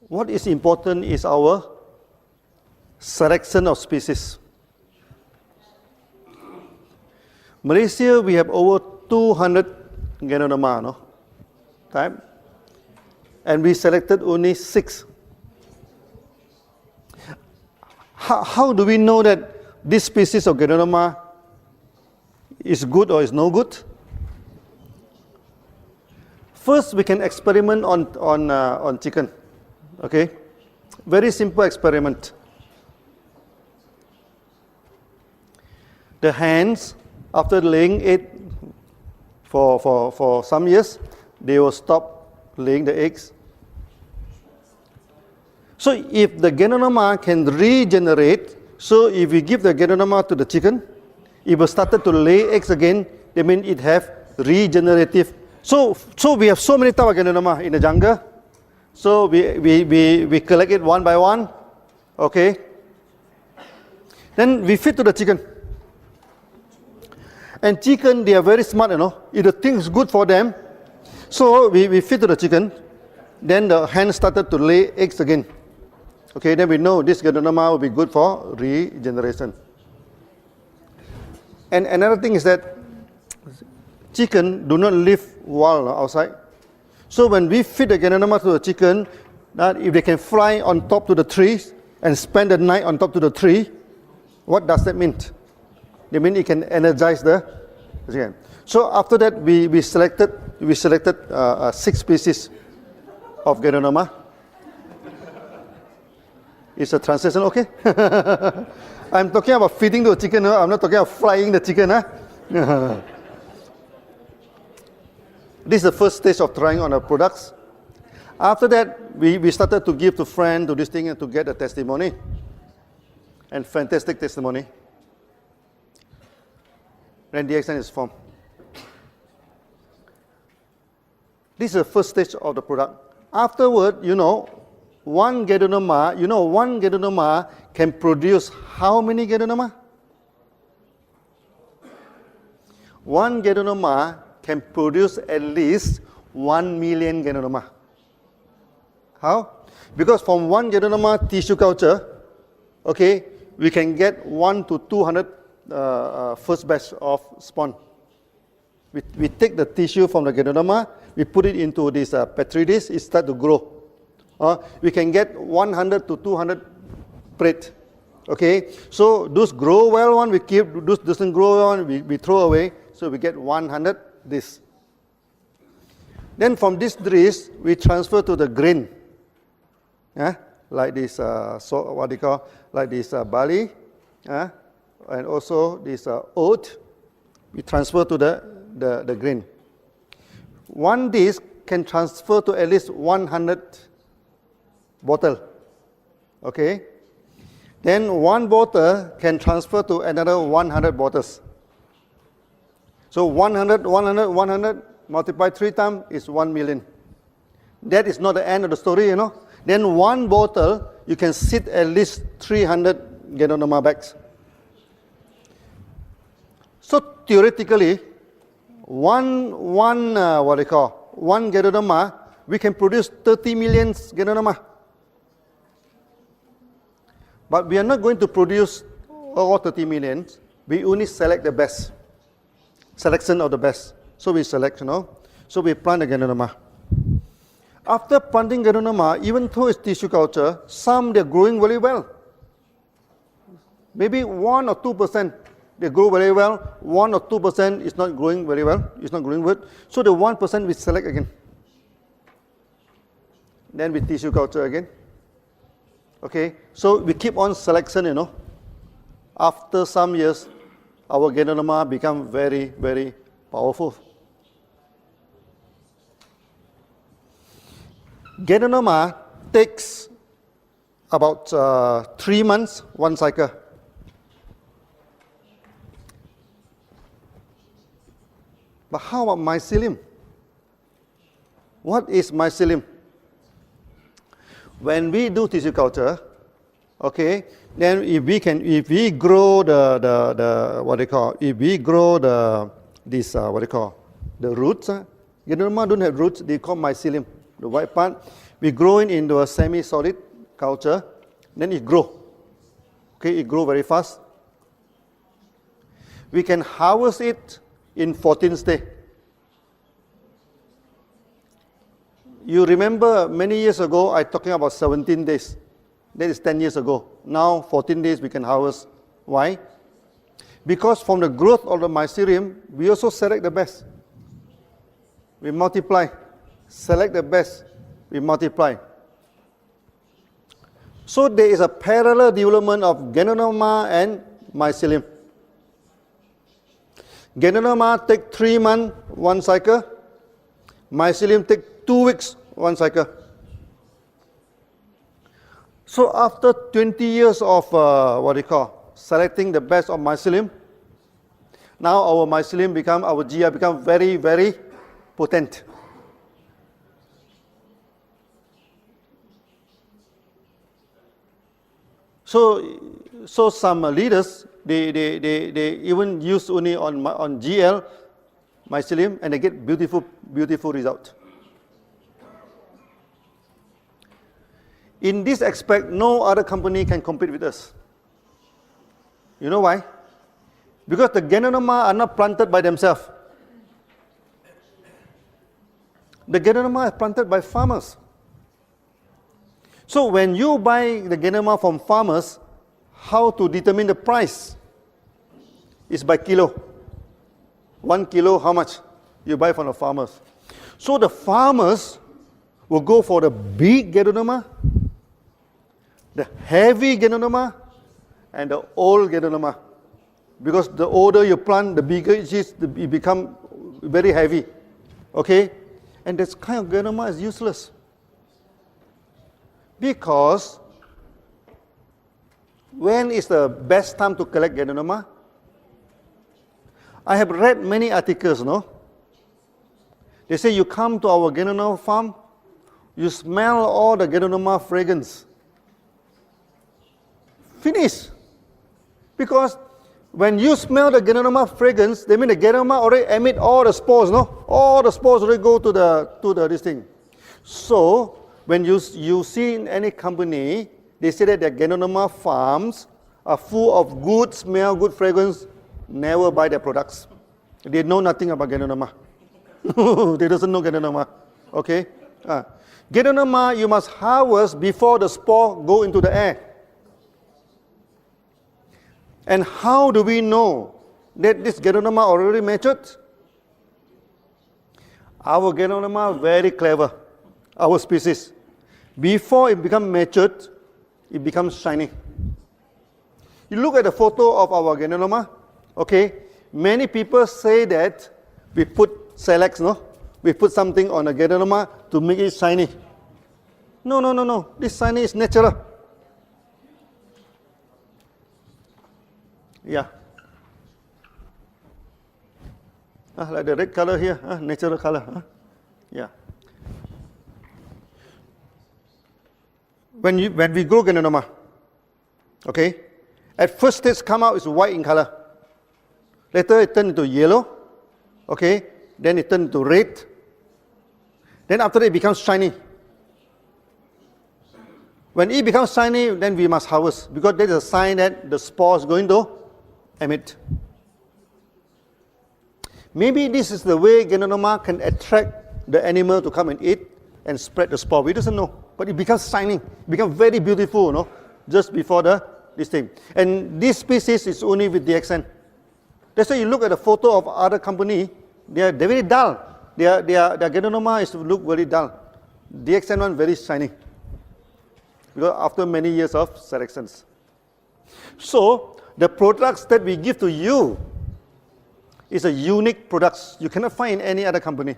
what is important is our selection of species. Malaysia, we have over 200 Ganoderma, no? Type. And we selected only 6. How do we know that this species of Ganoderma is good or is no good? First, we can experiment on chicken. Okay, very simple experiment. The hens, after laying egg for some years, they will stop laying the eggs. So if the Ganoderma can regenerate, so if we give the Ganoderma to the chicken, it will start to lay eggs again, that means it have regenerative. So we have so many types of Ganoderma in the jungle. So we collect it one by one, okay? Then we feed to the chicken. And chicken, they are very smart, you know. If the thing is good for them, so we feed to the chicken. Then the hen started to lay eggs again. Okay, then we know this Ganoderma will be good for regeneration. And another thing is that chicken do not live wild outside. So when we feed the Ganoderma to the chicken, that if they can fly on top to the trees and spend the night on top to the tree, what does that mean? They mean it can energize the chicken. So after that, we selected 6 species of Ganoderma. Is a translation okay? I'm talking about feeding the chicken. I'm not talking about frying the chicken. This is the first stage of trying on our products. After that, we started to give to friends to this thing and to get a testimony. And fantastic testimony. Then DXN is formed. This is the first stage of the product. Afterward, one Ganoderma can produce how many Ganoderma? One Ganoderma can produce at least 1 million Ganoderma. How? Because from one Ganoderma tissue culture, okay, we can get 1 to 200 first batch of spawn. We take the tissue from the Ganoderma, we put it into this petri dish, it starts to grow. We can get 100 to 200 plate. Okay, so those grow well one we keep, those doesn't grow well one we throw away. So we get 100 this. Then from this dish we transfer to the grain. Like this, like this barley, and also this oat. We transfer to the grain. One dish can transfer to at least 100 bottle. Okay. Then one bottle can transfer to another 100 bottles. So 100 multiplied 3 times is 1 million. That is not the end of the story, Then one bottle, you can sit at least 300 Ganoderma bags. So theoretically, one Ganoderma, we can produce 30 million Ganoderma. But we are not going to produce all 30 million. We only select the best. Selection of the best. So we select, So we plant the Ganoderma. After planting Ganoderma, even though it's tissue culture, some they're growing very well. Maybe 1 or 2% they grow very well. 1 or 2% is not growing very well. It's not growing good. So the 1% we select again. Then we tissue culture again. Okay, so we keep on selection, After some years, our Ganoderma become very, very powerful. Ganoderma takes about 3 months, one cycle. But how about mycelium? What is mycelium? When we do tissue culture, okay, then if we grow the roots, Ganoderma don't have roots, they call mycelium, the white part. We grow it into a semi-solid culture, then it grow. Okay, it grow very fast. We can harvest it in 14th day. You remember many years ago, I talking about 17 days. That is 10 years ago. Now, 14 days we can harvest. Why? Because from the growth of the mycelium, we also select the best. We multiply. Select the best. We multiply. So there is a parallel development of Ganoderma and mycelium. Ganoderma take 3 months, 1 cycle. Mycelium take 2 weeks, 1 cycle. So after 20 years of selecting the best of mycelium, now our mycelium become, our GI become very, very potent. So some leaders, they even use only on GL mycelium and they get beautiful result. In this aspect, no other company can compete with us. You know why? Because the Ganoderma are not planted by themselves. The Ganoderma are planted by farmers. So when you buy the Ganoderma from farmers, how to determine the price? Is by kilo. 1 kilo, how much? You buy from the farmers. So the farmers will go for the big Ganoderma, the heavy Ganoderma, and the old Ganoderma. Because the older you plant, the bigger it is, it becomes very heavy. Okay? And this kind of Ganoderma is useless. Because when is the best time to collect Ganoderma? I have read many articles, no? They say you come to our Ganoderma farm, you smell all the Ganoderma fragrance. Finish. Because when you smell the Ganoderma fragrance, they mean the Ganoderma already emit all the spores, no? All the spores already go to this thing. So when you see in any company, they say that their Ganoderma farms are full of good smell, good fragrance. Never buy their products. They know nothing about Ganoderma. They doesn't know Ganoderma. Okay? Ganoderma you must harvest before the spore go into the air. And how do we know that this Ganoderma already matured? Our Ganoderma very clever. Our species. Before it becomes matured, it becomes shiny. You look at the photo of our Ganoderma, okay? Many people say that we put Silex, no? We put something on a Ganoderma to make it shiny. No. This shiny is natural. Yeah. Like the red color here, natural color. Yeah. When we grow Ganoderma, okay, at first stage come out is white in color. Later it turns into yellow, okay, then it turns into red. Then after that it becomes shiny. When it becomes shiny, then we must harvest because that is a sign that the spore is going to emit. Maybe this is the way Ganoderma can attract the animal to come and eat and spread the spore. We doesn't know. But it becomes shining, becomes very beautiful, no? Just before this thing. And this species is only with DXN. That's why you look at the photo of other company, they're very dull. Their Ganoderma is to look very dull. DXN one very shiny. Because after many years of selections. So the products that we give to you is a unique products you cannot find in any other company.